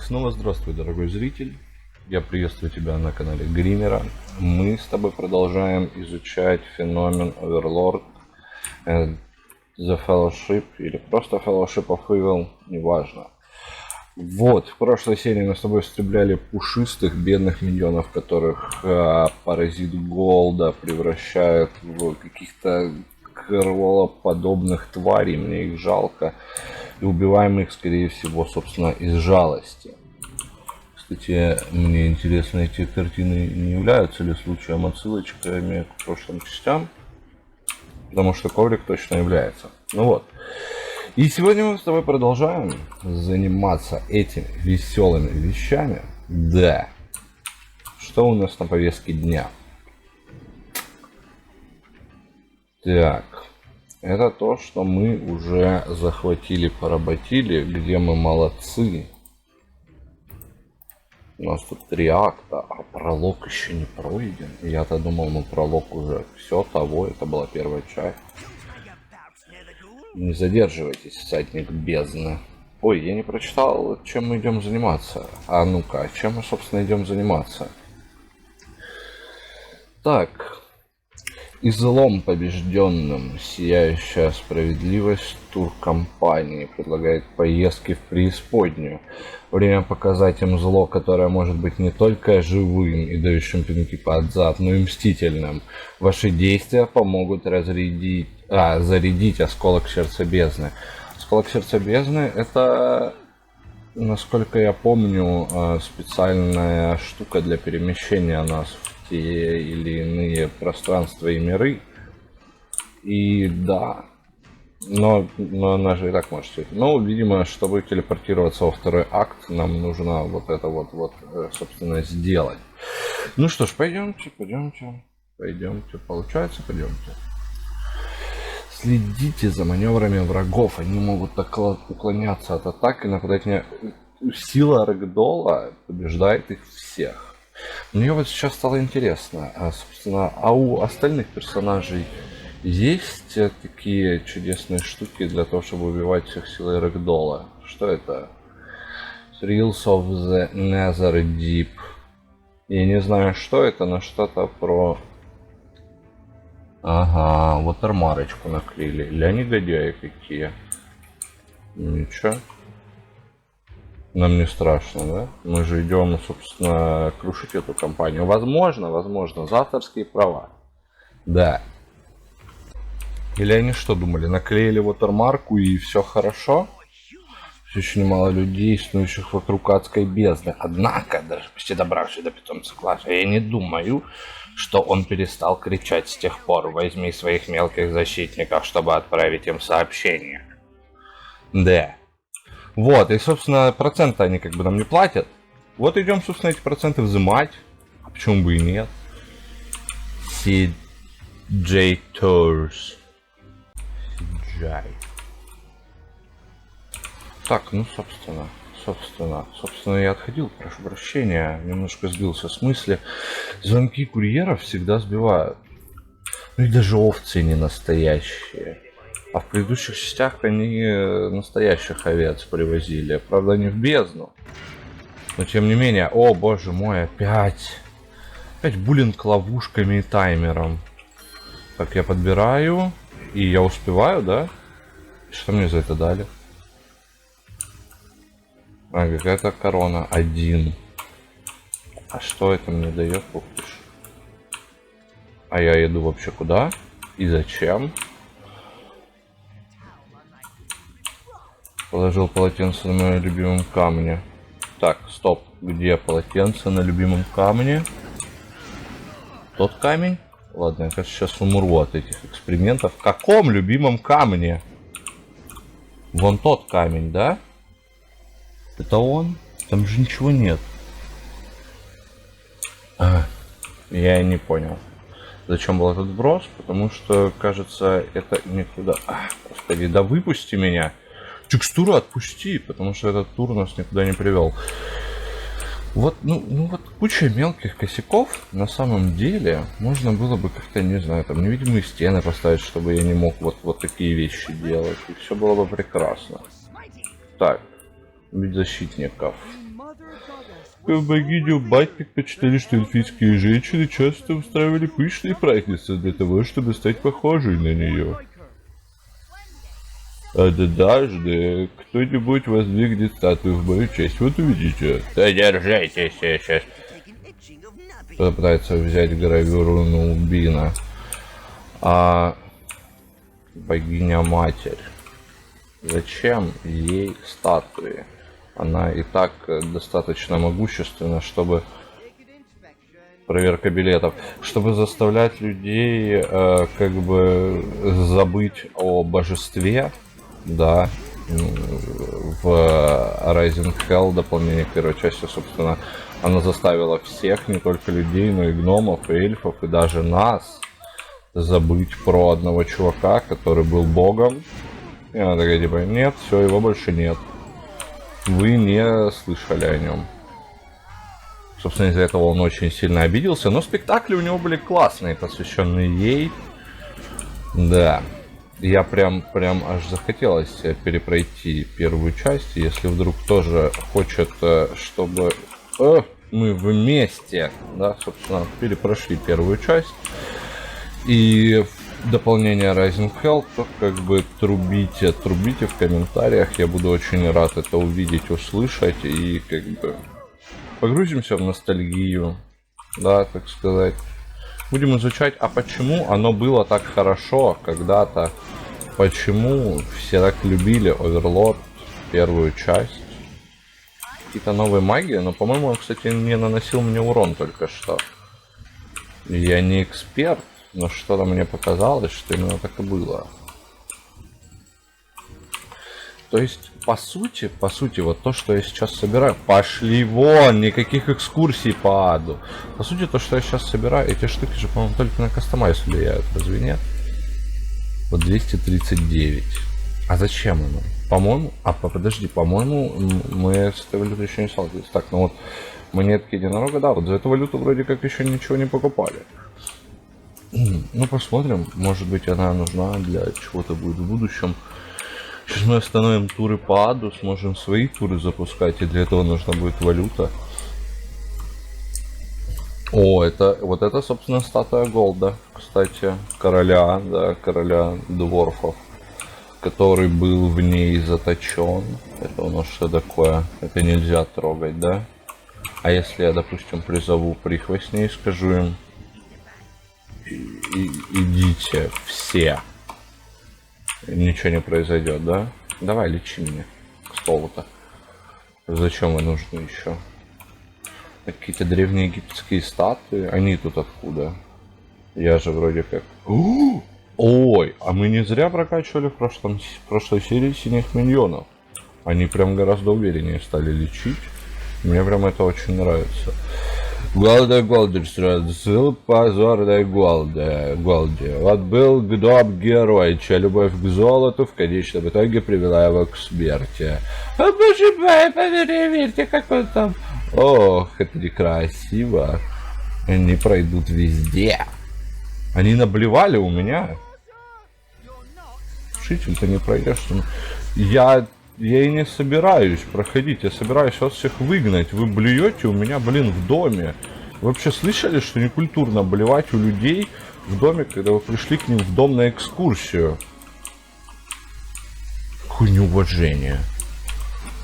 Снова здравствуй, дорогой зритель. Я приветствую тебя на канале Гримера. Мы с тобой продолжаем изучать феномен Overlord, The Fellowship или просто Fellowship of Evil, неважно. Вот, в прошлой серии мы с тобой истребляли пушистых бедных миньонов, которых паразит Голда превращает в каких-то кролоподобных тварей. Мне их жалко. И убиваем их, скорее всего, собственно, из жалости. Кстати, мне интересно, эти картины не являются ли случаем отсылочками к прошлым частям? Потому что коврик точно является. Ну вот. И сегодня мы с тобой продолжаем заниматься этими веселыми вещами. Да. Что у нас на повестке дня? Так. Это то, что мы уже захватили, поработили, где мы молодцы. У нас тут 3 акта, а пролог еще не пройден. Я-то думал, ну пролог уже все того, это была первая часть. Не задерживайтесь, всадник бездны. Ой, я не прочитал, чем мы идем заниматься. А ну-ка, чем мы, собственно, идем заниматься? Так. Излом побежденным, сияющая справедливость туркомпании предлагает поездки в преисподнюю. Время показать им зло, которое может быть не только живым и дающим пинки под зад, но и мстительным. Ваши действия помогут зарядить осколок сердца бездны. Осколок сердца бездны — это, насколько я помню, специальная штука для перемещения нас в те или иные пространства и миры. И да, но она же и так может светить. Но, видимо, чтобы телепортироваться во второй акт, нам нужно вот это вот, собственно, сделать. Ну что ж, пойдемте. Получается, пойдемте. Следите за маневрами врагов. Они могут так уклоняться от атак и нападать. Сила Рэгдола побеждает их всех. Мне вот сейчас стало интересно, собственно, а у остальных персонажей есть такие чудесные штуки для того, чтобы убивать всех силой Рэгдола? Что это? Thrills of the Nether Deep. Я не знаю, что это, но что-то про... Ага, вот армарочку наклеили. Ля негодяи какие. Ничего. Нам не страшно, да? Мы же идем, собственно, крушить эту компанию. Возможно, за авторские права. Да. Или они что думали? Наклеили watermark и все хорошо? Все еще немало людей, снующих вокруг адской бездны. Однако, даже почти добравшись до питомца класса, я не думаю, что он перестал кричать с тех пор. Возьми своих мелких защитников, чтобы отправить им сообщение. Да. Вот, и, собственно, проценты они как бы нам не платят. Вот идем, собственно, эти проценты взимать. А почему бы и нет? CJ Tours. CJ. Так, ну, собственно, я отходил, прошу прощения. Немножко сбился с мысли. Звонки курьеров всегда сбивают. Ну и даже овцы не настоящие. А в предыдущих частях они настоящих овец привозили. Правда, не в бездну. Но тем не менее. О, боже мой, опять буллинг ловушками и таймером. Так, я подбираю. И я успеваю, да? Что мне за это дали? А, какая-то корона. 1. А что это мне дает? А я иду вообще куда? И зачем? Положил полотенце на моем любимом камне. Так, стоп. Где полотенце на любимом камне? Тот камень? Ладно, я, кажется, сейчас умру от этих экспериментов. В каком любимом камне? Вон тот камень, да? Это он? Там же ничего нет. Я не понял. Зачем был этот вброс? Потому что, кажется, это никуда... Господи, да выпусти меня! Текстуру отпусти, потому что этот тур нас никуда не привел. Вот, ну вот куча мелких косяков, на самом деле, можно было бы как-то, не знаю, там невидимые стены поставить, чтобы я не мог вот такие вещи делать, и все было бы прекрасно. Так, убить защитников. Как богиню Батник почитали, что эльфийские женщины часто устраивали пышные празднества для того, чтобы стать похожей на нее. Однажды кто-нибудь воздвигнет статую в мою честь. Вот увидите. Да держитесь сейчас. Кто пытается взять гравюру Нубина. А богиня-матерь. Зачем ей статуи? Она и так достаточно могущественна, чтобы... Проверка билетов. Чтобы заставлять людей как бы забыть о божестве. Да. В Rising Hell, дополнение к первой части, собственно, она заставила всех, не только людей, но и гномов, и эльфов, и даже нас, забыть про одного чувака, который был богом. И она такая, типа, нет, все, его больше нет. Вы не слышали о нем. Собственно, из-за этого он очень сильно обиделся, но спектакли у него были классные, посвященные ей. Да. Я прям аж захотелось перепройти первую часть, если вдруг тоже хочет, чтобы мы вместе, да, собственно, перепрошли первую часть. И дополнение Rising Hell, то как бы трубите в комментариях, я буду очень рад это увидеть, услышать, и как бы погрузимся в ностальгию, да, так сказать. Будем изучать, а почему оно было так хорошо когда-то, почему все так любили Overlord, первую часть. Какие-то новые магии, но, по-моему, он, кстати, не наносил мне урон только что. Я не эксперт, но что-то мне показалось, что именно так и было. То есть, по сути, вот то, что я сейчас собираю... Пошли вон! Никаких экскурсий по аду! По сути, то, что я сейчас собираю, эти штуки же, по-моему, только на кастомайз влияют, разве нет? Вот 239. А зачем оно? По-моему... подожди, по-моему, мы с этой валютой еще не сталкивались. Так, ну вот, монетки единорога, да, вот за эту валюту вроде как еще ничего не покупали. Ну, посмотрим. Может быть, она нужна для чего-то будет в будущем. Сейчас мы остановим туры по аду, сможем свои туры запускать, и для этого нужна будет валюта. О, вот это, собственно, статуя Голда, кстати, короля, да, короля дворфов, который был в ней заточен. Это у нас что такое? Это нельзя трогать, да? А если я, допустим, призову прихвостней и скажу им: идите все. Ничего не произойдет, да? Давай, лечи меня. К столу-то. Зачем вы нужны еще? Какие-то древние египетские статуи. Они тут откуда? Я же вроде как... Ой, а мы не зря прокачивали в прошлой серии синих миньонов. Они прям гораздо увереннее стали лечить. Мне прям это очень нравится. Голдер, позорной Голде. Вот был гном герой, чья любовь к золоту в конечном итоге привела его к смерти. О, боже мой, поверьте, как он там... Ох, это некрасиво. Они пройдут везде. Они наблевали у меня. Шитель, ты не пройдешь. Я и не собираюсь проходить, я собираюсь вас всех выгнать. Вы блюете у меня, блин, в доме. Вы вообще слышали, что некультурно блевать у людей в доме, когда вы пришли к ним в дом на экскурсию? Какое неуважение.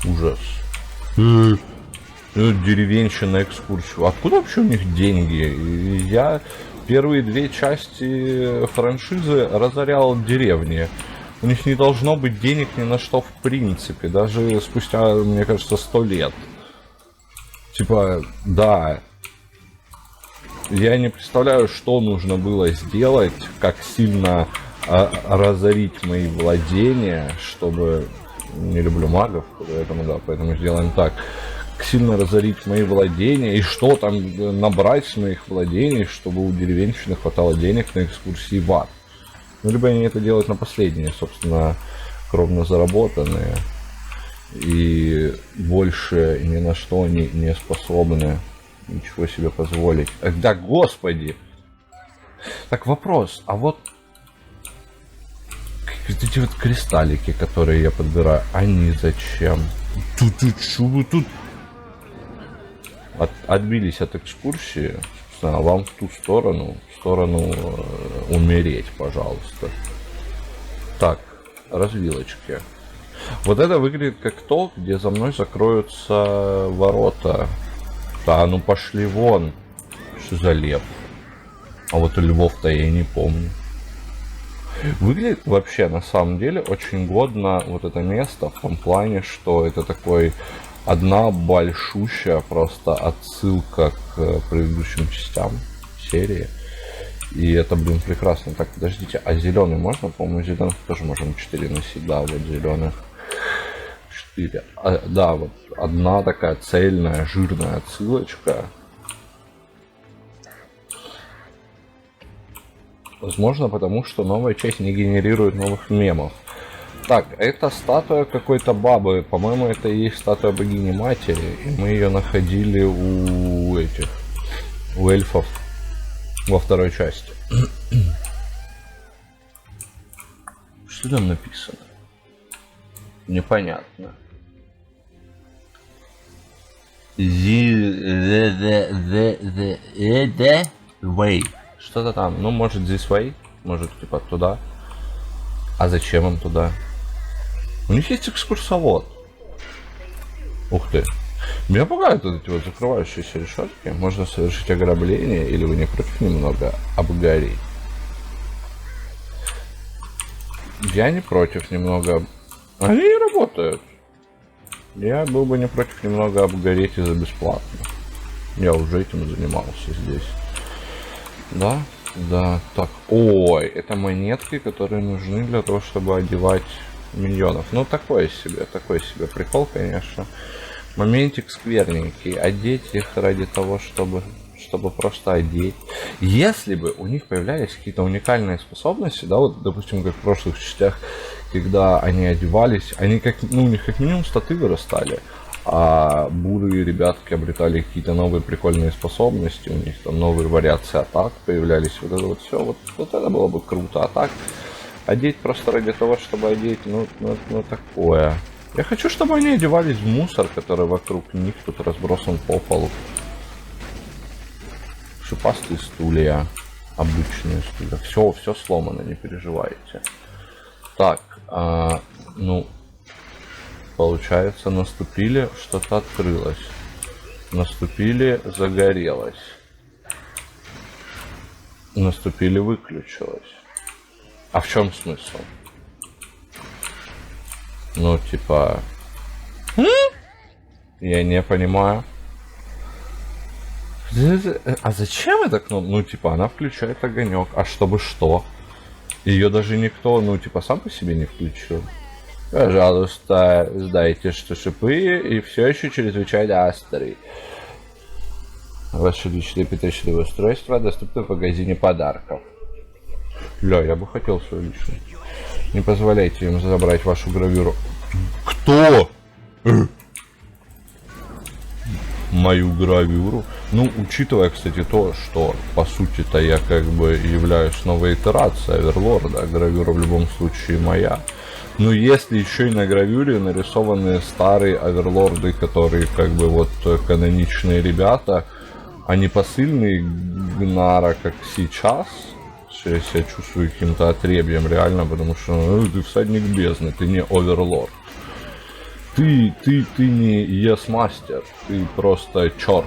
Ужас. Деревенщина на экскурсию. Откуда вообще у них деньги? Я первые две части франшизы разорял деревни. У них не должно быть денег ни на что в принципе, даже спустя, мне кажется, 100 лет. Типа, да. Я не представляю, что нужно было сделать, как сильно разорить мои владения, чтобы... Не люблю магов, поэтому да, поэтому сделаем так. Сильно разорить мои владения, и что там набрать с моих владений, чтобы у деревенщины хватало денег на экскурсии в ад. Ну, либо они это делают на последние, собственно, кровно заработанные. И больше ни на что они не способны ничего себе позволить. Да, господи! Так, вопрос. А вот эти вот кристаллики, которые я подбираю, они зачем? Тут? отбились от экскурсии, а вам в ту сторону, умереть, пожалуйста. Так, развилочки. Вот это выглядит как то, где за мной закроются ворота. Да, ну пошли вон. Что за лев? А вот львов-то я не помню. Выглядит вообще на самом деле очень годно вот это место в том плане, что это такой одна большущая просто отсылка к предыдущим частям серии. И это, блин, прекрасно. Так, подождите, а зеленый можно? По-моему, зеленых тоже можем 4 носить. Да, вот зеленых 4. Да, вот одна такая цельная, жирная отсылочка. Возможно, потому что новая часть не генерирует новых мемов. Так, это статуя какой-то бабы. По-моему, это и есть статуя богини-матери. И мы ее находили у этих... у эльфов во второй части. Что там написано? Непонятно. Way. Что-то там. Ну, может, this way? Может, типа туда. А зачем им туда? У них есть экскурсовод. Ух ты. Меня пугают вот эти вот закрывающиеся решетки. Можно совершить ограбление, или вы не против немного обгореть? Я не против немного. Они не работают. Я был бы не против немного обгореть и за бесплатно. Я уже этим занимался здесь. Да, да, так. Ой, это монетки, которые нужны для того, чтобы одевать миньонов. Ну, такой себе прикол, конечно. Моментик скверненький. Одеть их ради того, чтобы просто одеть. Если бы у них появлялись какие-то уникальные способности, да, вот, допустим, как в прошлых частях, когда они одевались, они как, ну, у них как минимум статы вырастали, а бурые ребятки обретали какие-то новые прикольные способности, у них там новые вариации атак появлялись, вот это вот все, вот это было бы круто. А так, одеть просто ради того, чтобы одеть, ну такое. Я хочу, чтобы они одевались в мусор, который вокруг них тут разбросан по полу. Шипастые стулья, обычные стулья, все сломано, не переживайте. Так, ну, получается, наступили, что-то открылось. Наступили, загорелось. Наступили, выключилось. А в чем смысл? Ну, типа... Я не понимаю. А зачем это кнопка? Ну, типа, она включает огонек. А чтобы что? Ее даже никто, ну, типа, сам по себе не включил. Пожалуйста, сдайте, что шипы и все еще чрезвычайно острый. Ваши личные питательные устройства доступны в магазине подарков. Ля, я бы хотел свой личный. Не позволяйте им забрать вашу гравюру. Кто? Мою гравюру? Ну, учитывая, кстати, то, что, по сути-то, я как бы являюсь новой итерацией Оверлорда, гравюра в любом случае моя. Но если еще и на гравюре нарисованы старые Оверлорды, которые как бы вот каноничные ребята, а не посыльный Гнара, как сейчас, я себя чувствую каким-то отребьем реально, потому что ну, ты всадник бездны, ты не Оверлорд. Ты не Yes-мастер, ты просто черт.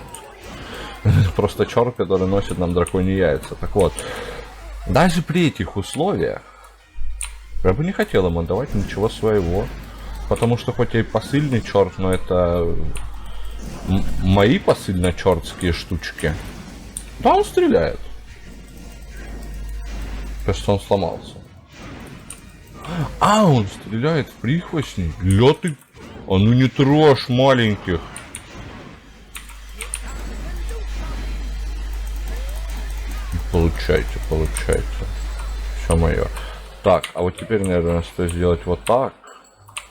Просто черт, который носит нам драконьи яйца. Так вот, даже при этих условиях я бы не хотел им отдавать ничего своего. Потому что хоть я и посыльный черт, но это мои посыльно-чертские штучки. Да, он стреляет. Кажется, он сломался. А, он стреляет в прихвостней. Ля ты... А ну не трожь маленьких. Получайте. Все мое. Так, а вот теперь, наверное, стоит сделать вот так,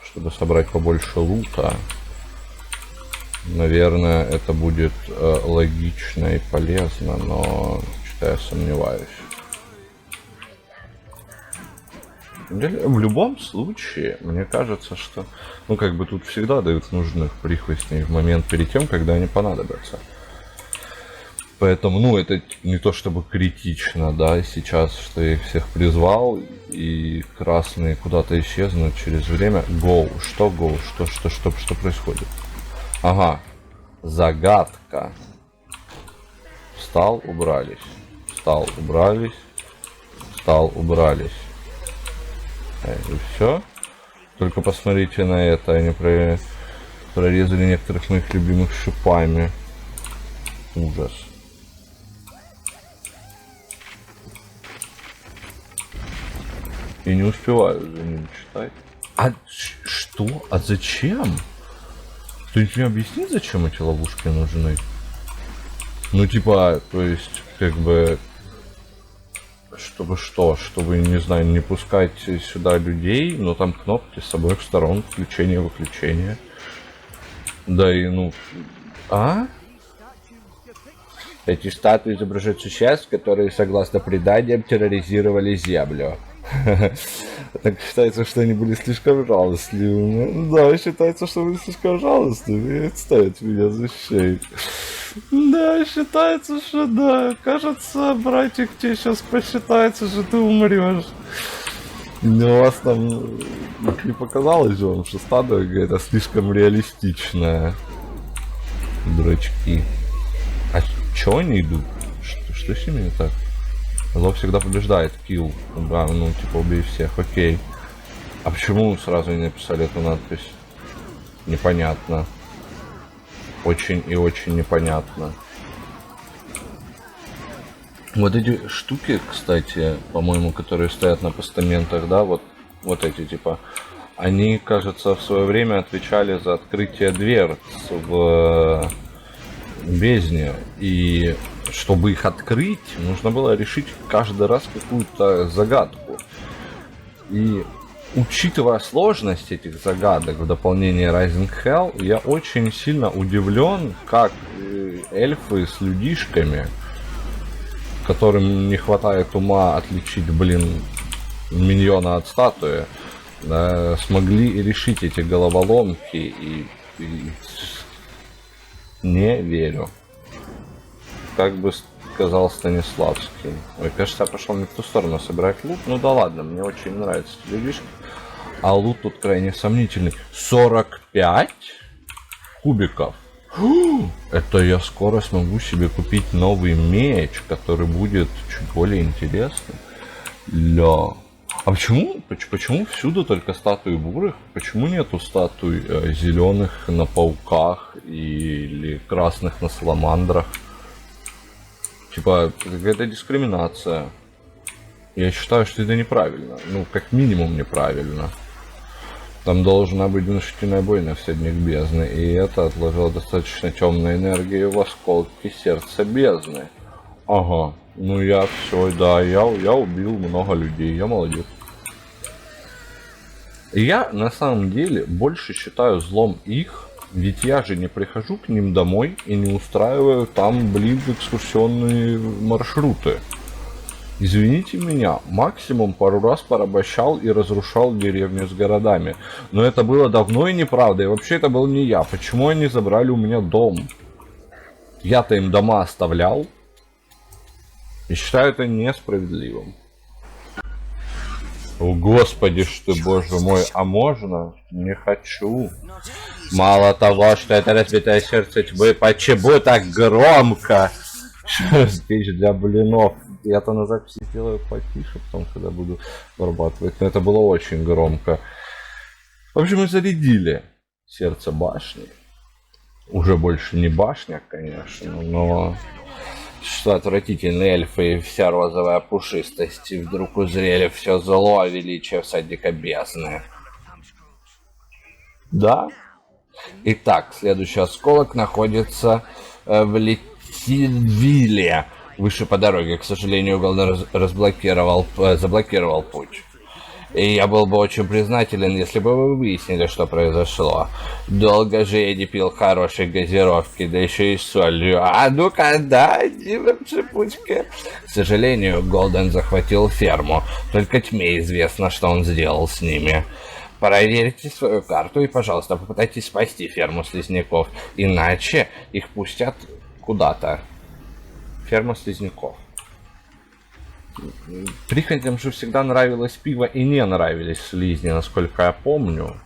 чтобы собрать побольше лута. Наверное, это будет логично и полезно, но что-то я сомневаюсь. В любом случае, мне кажется, что, ну, как бы тут всегда дают нужных прихвостней в момент перед тем, когда они понадобятся. Поэтому, ну, это не то чтобы критично, да, сейчас, что я их всех призвал, и красные куда-то исчезнут через время. Гоу, что гоу, что происходит? Ага, загадка. Встал, убрались. Встал, убрались. Встал, убрались. И все. Только посмотрите на это, они прорезали некоторых моих любимых шипами. Ужас. И не успеваю за ним читать. А что? А зачем? Кто-нибудь мне объяснит, зачем эти ловушки нужны? Ну типа, то есть, как бы... Чтобы что? Чтобы, не знаю, не пускать сюда людей, но там кнопки с обоих сторон, включение-выключение. Да и ну... А? Эти статуи изображают существ, которые, согласно преданиям, терроризировали Землю. Так считается, что они были слишком жалостливыми. Да, считается, что были слишком жалостливыми и отставить меня защищать. Да, считается, что да. Кажется, братик, тебе сейчас посчитается, что ты умрешь. Но у вас там не показалось же вам, что статуя какая-то слишком реалистичная. Дурачки. А чё они идут? Что с ними не так? Зло всегда побеждает, килл. Да, ну типа убей всех, окей. А почему сразу не написали эту надпись? Непонятно. Очень и очень непонятно. Вот эти штуки, кстати, по-моему, которые стоят на постаментах, да, вот эти типа, они, кажется, в свое время отвечали за открытие дверц в бездне. И чтобы их открыть, нужно было решить каждый раз какую-то загадку. И учитывая сложность этих загадок в дополнение Rising Hell, я очень сильно удивлен, как эльфы с людишками, которым не хватает ума отличить, блин, миньона от статуи, да, смогли решить эти головоломки, и не верю. Как бы сказал Станиславский. Ой, кажется, я пошел не в ту сторону собирать лут. Ну да ладно, мне очень нравятся эти людишки. А лут тут крайне сомнительный. 45 кубиков. Это я скоро смогу себе купить новый меч, который будет чуть более интересным. Ля. А почему всюду только статуи бурых? Почему нету статуй зеленых на пауках или красных на саламандрах? Типа, какая-то дискриминация. Я считаю, что это неправильно. Ну, как минимум неправильно. Там должна быть внушительная бойня в Всадник Бездны. И это отложило достаточно темной энергии в осколке сердца бездны. Ага. Ну я все, да, я убил много людей. Я молодец. И я на самом деле больше считаю злом их. Ведь я же не прихожу к ним домой и не устраиваю там, блин, экскурсионные маршруты. Извините меня, максимум пару раз порабощал и разрушал деревню с городами. Но это было давно и неправда, и вообще это был не я. Почему они забрали у меня дом? Я-то им дома оставлял. И считаю это несправедливым. О, господи, что, боже мой, а можно? Не хочу. Мало того, что это разбитое сердце тьмы, почему так громко? Печь для блинов. Я-то на записи сделаю потише, потом, когда буду вырабатывать. Но это было очень громко. В общем, мы зарядили сердце башни. Уже больше не башня, конечно, но... Что отвратительные эльфы и вся розовая пушистость. И вдруг узрели все зло, величие всадника бездны. Да? Итак, следующий осколок находится в Литивиле. Выше по дороге. К сожалению, Голден заблокировал путь. И я был бы очень признателен, если бы вы выяснили, что произошло. Долго же я не пил хорошей газировки, да еще и солью. А ну-ка, дайте вам шипучка. К сожалению, Голден захватил ферму. Только тьме известно, что он сделал с ними. Проверьте свою карту и, пожалуйста, попытайтесь спасти ферму слизняков. Иначе их пустят куда-то. Ферма слизняков. Прихотям же всегда нравилось пиво и не нравились слизни, насколько я помню.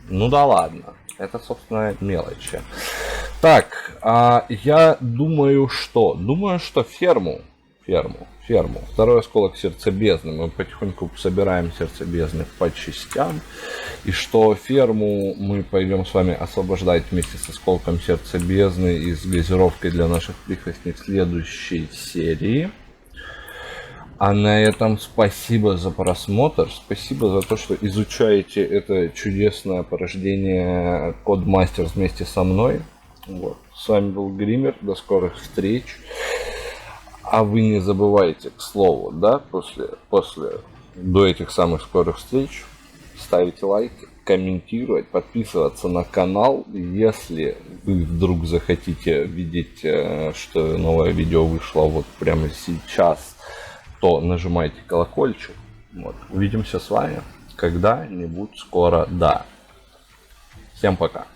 Ну да ладно, это, собственно, мелочи. Так, я думаю, что? Думаю, что ферму. Второй осколок сердца бездны. Мы потихоньку собираем сердце бездны по частям. И что ферму мы пойдем с вами освобождать вместе с осколком сердца бездны и с газировкой для наших прихвостней в следующей серии. А на этом спасибо за просмотр, спасибо за то, что изучаете это чудесное порождение Codemasters вместе со мной. Вот. С вами был Гример, до скорых встреч. А вы не забывайте, к слову, да, до этих самых скорых встреч, ставить лайки, комментировать, подписываться на канал. Если вы вдруг захотите видеть, что новое видео вышло вот прямо сейчас, то нажимайте колокольчик. Вот. Увидимся с вами когда-нибудь скоро. Да. Всем пока.